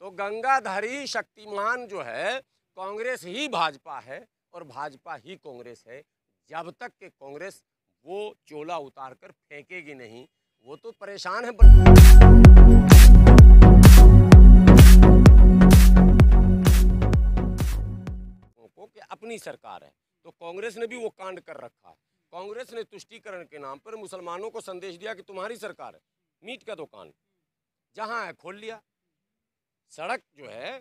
तो गंगाधारी शक्तिमान जो है कांग्रेस ही भाजपा है और भाजपा ही कांग्रेस है। जब तक के कांग्रेस वो चोला उतार कर फेंकेगी नहीं, वो तो परेशान है को कि अपनी सरकार है। तो कांग्रेस ने भी वो कांड कर रखा है। कांग्रेस ने तुष्टीकरण के नाम पर मुसलमानों को संदेश दिया कि तुम्हारी सरकार है, मीट का दुकान जहां है खोल लिया। सड़क जो है,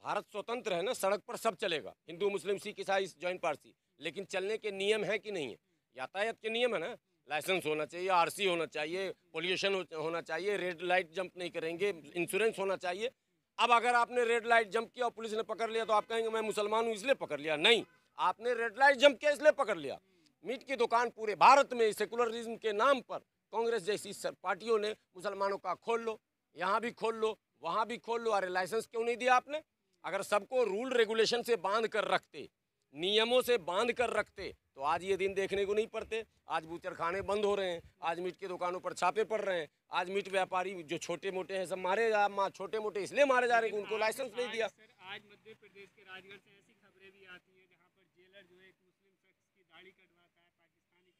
भारत स्वतंत्र है ना, सड़क पर सब चलेगा, हिंदू मुस्लिम सिख ईसाई जॉइंट पारसी, लेकिन चलने के नियम है कि नहीं है? यातायात के नियम है ना, लाइसेंस होना चाहिए, आरसी होना चाहिए, पोल्यूशन होना चाहिए, रेड लाइट जंप नहीं करेंगे, इंश्योरेंस होना चाहिए। अब अगर आपने रेड लाइट जंप किया और पुलिस ने पकड़ लिया तो आप कहेंगे मैं मुसलमान हूँ इसलिए पकड़ लिया? नहीं, आपने रेड लाइट जंप किया इसलिए पकड़ लिया। मीट की दुकान पूरे भारत में सेकुलरिज्म के नाम पर कांग्रेस जैसी पार्टियों ने मुसलमानों का खोल लो, यहाँ भी खोल लो, वहाँ भी खोल लो। अरे लाइसेंस क्यों नहीं दिया आपने? अगर सबको रूल रेगुलेशन से बांध कर रखते, नियमों से बांध कर रखते, तो आज ये दिन देखने को नहीं पड़ते। आज बूचर खाने बंद हो रहे हैं, आज मीट की दुकानों पर छापे पड़ रहे हैं, आज मीट व्यापारी जो छोटे मोटे हैं सब मारे छोटे मोटे इसलिए मारे जा रहे हैं कि उनको लाइसेंस नहीं दिया। आज मध्य प्रदेश के राजगढ़ से ऐसी खबरें भी आती हैं जहां पर जेलर जो है एक मुस्लिम शख्स की दाढ़ी कटवाता है, पाकिस्तानी कहकर उसे।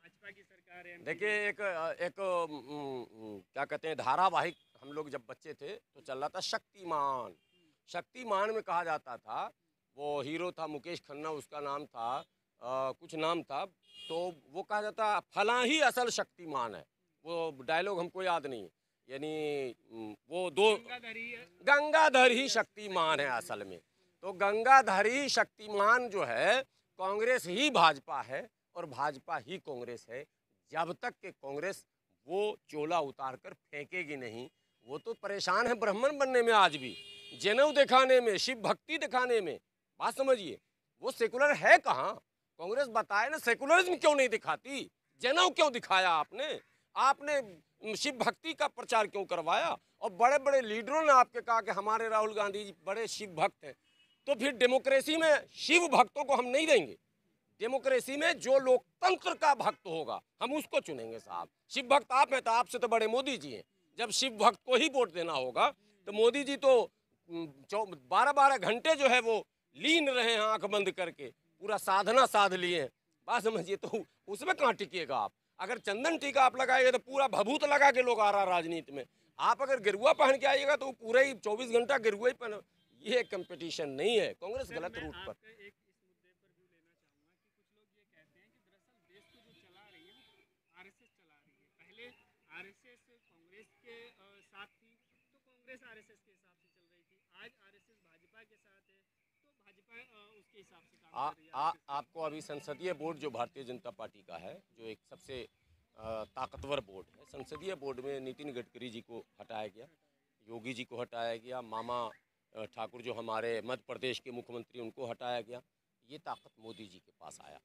भाजपा की सरकार है। देखिए एक क्या कहते हैं, धारावाहिक हम लोग जब बच्चे थे तो चल रहा था शक्तिमान। शक्तिमान में कहा जाता था, वो हीरो था मुकेश खन्ना, उसका नाम था कुछ नाम था, तो वो कहा जाता फला ही असल शक्तिमान है। वो डायलॉग हमको याद नहीं है, यानी वो दो गंगाधर ही शक्तिमान है असल में। तो गंगाधर ही शक्तिमान जो है कांग्रेस ही भाजपा है और भाजपा ही कांग्रेस है। जब तक के कांग्रेस वो चोला उतार कर फेंकेगी नहीं, वो तो परेशान है ब्राह्मण बनने में, आज भी जनेऊ दिखाने में, शिव भक्ति दिखाने में। बात समझिए, वो सेकुलर है कहाँ? कांग्रेस बताए ना, सेकुलरिज्म क्यों नहीं दिखाती? जनेऊ क्यों दिखाया आपने? आपने शिव भक्ति का प्रचार क्यों करवाया? और बड़े बड़े लीडरों ने आपके कहा कि हमारे राहुल गांधी जी बड़े शिव भक्त हैं। तो फिर डेमोक्रेसी में शिव भक्तों को हम नहीं देंगे। डेमोक्रेसी में जो लोकतंत्र का भक्त होगा हम उसको चुनेंगे साहब। शिव भक्त आप हैं तो आपसे तो बड़े मोदी जी हैं। जब शिव भक्त को ही वोट देना होगा तो मोदी जी तो 12-12 घंटे जो है वो लीन रहे हैं, आंख बंद करके पूरा साधना साध लिए हैं। बात समझिए, तो उसमें कहाँ टिकिएगा आप? अगर चंदन टीका आप लगाइए तो पूरा भभूत लगा के लोग आ रहा राजनीति में। आप अगर गिरुआ पहन के आइएगा तो पूरा ही 24 घंटा गिरुआ ही पहन। ये कंपटीशन नहीं है, कांग्रेस गलत रूट पर। आरएसएस कांग्रेस के साथ थी तो कांग्रेस आरएसएस के हिसाब से चल रही थी। आज आरएसएस भाजपा के साथ है तो भाजपा उसके हिसाब से काम कर रही है। आपको अभी संसदीय बोर्ड जो भारतीय जनता पार्टी का है, जो एक सबसे ताकतवर बोर्ड है, संसदीय बोर्ड में नितिन गडकरी जी को हटाया गया, योगी जी को हटाया गया, मामा ठाकुर जो हमारे मध्य प्रदेश के मुख्यमंत्री उनको हटाया गया। ये ताकत मोदी जी के पास आया।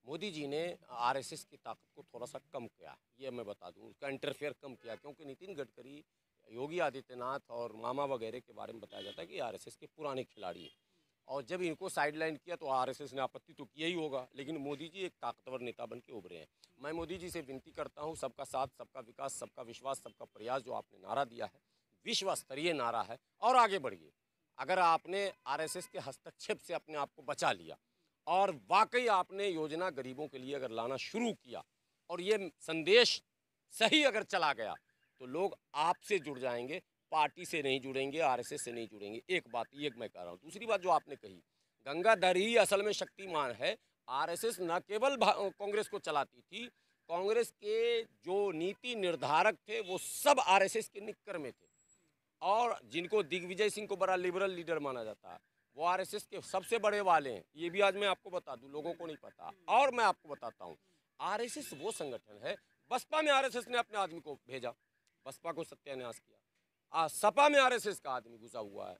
मोदी जी ने आरएसएस की ताकत को थोड़ा सा कम किया, ये मैं बता दूं, उसका इंटरफेयर कम किया, क्योंकि नितिन गडकरी, योगी आदित्यनाथ और मामा वगैरह के बारे में बताया जाता है कि आरएसएस के पुराने खिलाड़ी हैं। और जब इनको साइडलाइन किया तो आरएसएस ने आपत्ति तो किया ही होगा, लेकिन मोदी जी एक ताकतवर नेता बन के उभरे हैं। मैं मोदी जी से विनती करता हूँ, सबका साथ, सबका विकास, सबका विश्वास, सबका प्रयास जो आपने नारा दिया है, विश्व स्तरीय नारा है, और आगे बढ़िए। अगर आपने आरएसएस के हस्तक्षेप से अपने आप को बचा लिया और वाकई आपने योजना गरीबों के लिए अगर लाना शुरू किया और ये संदेश सही अगर चला गया तो लोग आपसे जुड़ जाएंगे, पार्टी से नहीं जुड़ेंगे, आरएसएस से नहीं जुड़ेंगे। एक बात ये मैं कह रहा हूँ। दूसरी बात जो आपने कही, गंगाधर ही असल में शक्तिमान है। आरएसएस न केवल कांग्रेस को चलाती थी, कांग्रेस के जो नीति निर्धारक थे वो सब आरएसएस के निक्कर में थे। और जिनको दिग्विजय सिंह को बड़ा लिबरल लीडर माना जाता है, वो आरएसएस के सबसे बड़े वाले हैं। ये भी आज मैं आपको बता दूं, लोगों को नहीं पता। और मैं आपको बताता हूं, आरएसएस वो संगठन है, बसपा में आरएसएस ने अपने आदमी को भेजा, बसपा को सत्यानाश किया। सपा में आरएसएस का आदमी घुसा हुआ है,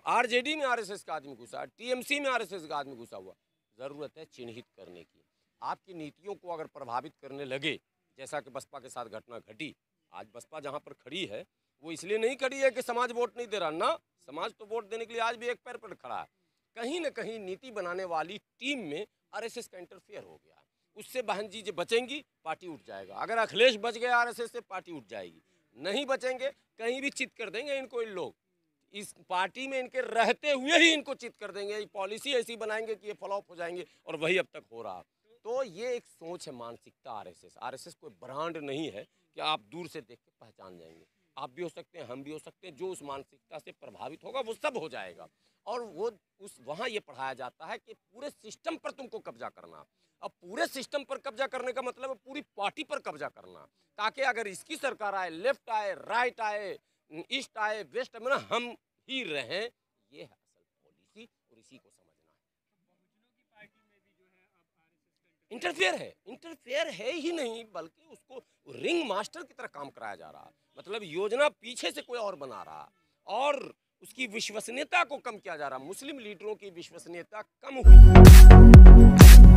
आरजेडी में आरएसएस का आदमी घुसा है, टीएमसी में आरएसएस का आदमी घुसा हुआ। ज़रूरत है चिन्हित करने की। आपकी नीतियों को अगर प्रभावित करने लगे, जैसा कि बसपा के साथ घटना घटी, आज बसपा जहाँ पर खड़ी है वो इसलिए नहीं खड़ी है कि समाज वोट नहीं दे रहा ना, समाज तो वोट देने के लिए आज भी एक पैर पर खड़ा है। कहीं ना कहीं नीति बनाने वाली टीम में आरएसएस का इंटरफेयर हो गया है। उससे बहन जी जो बचेंगी, पार्टी उठ जाएगा। अगर अखिलेश बच गए आरएसएस से, पार्टी उठ जाएगी। नहीं बचेंगे, कहीं भी चित कर देंगे इनको इन लोग। इस पार्टी में इनके रहते हुए ही इनको चित कर देंगे, ये पॉलिसी ऐसी बनाएंगे कि ये फ्लॉप हो जाएंगे, और वही अब तक हो रहा। तो ये एक सोच है, मानसिकता आरएसएस कोई ब्रांड नहीं है कि आप दूर से देख के पहचान जाएंगे। आप भी हो सकते हैं, हम भी हो सकते हैं, जो उस मानसिकता से प्रभावित होगा वो सब हो जाएगा। और वो वहाँ ये पढ़ाया जाता है कि पूरे सिस्टम पर तुमको कब्जा करना। अब पूरे सिस्टम पर कब्जा करने का मतलब है पूरी पार्टी पर कब्जा करना, ताकि अगर इसकी सरकार आए, लेफ्ट आए, राइट आए, ईस्ट आए, वेस्ट आए, मतलब हम ही रहें। ये है असल पॉलिसी, और इसी को समझना है। इंटरफेयर है ही नहीं, बल्कि उसको रिंग मास्टर की तरह काम कराया जा रहा है। मतलब योजना पीछे से कोई और बना रहा, और उसकी विश्वसनीयता को कम किया जा रहा। मुस्लिम लीडरों की विश्वसनीयता कम हुई।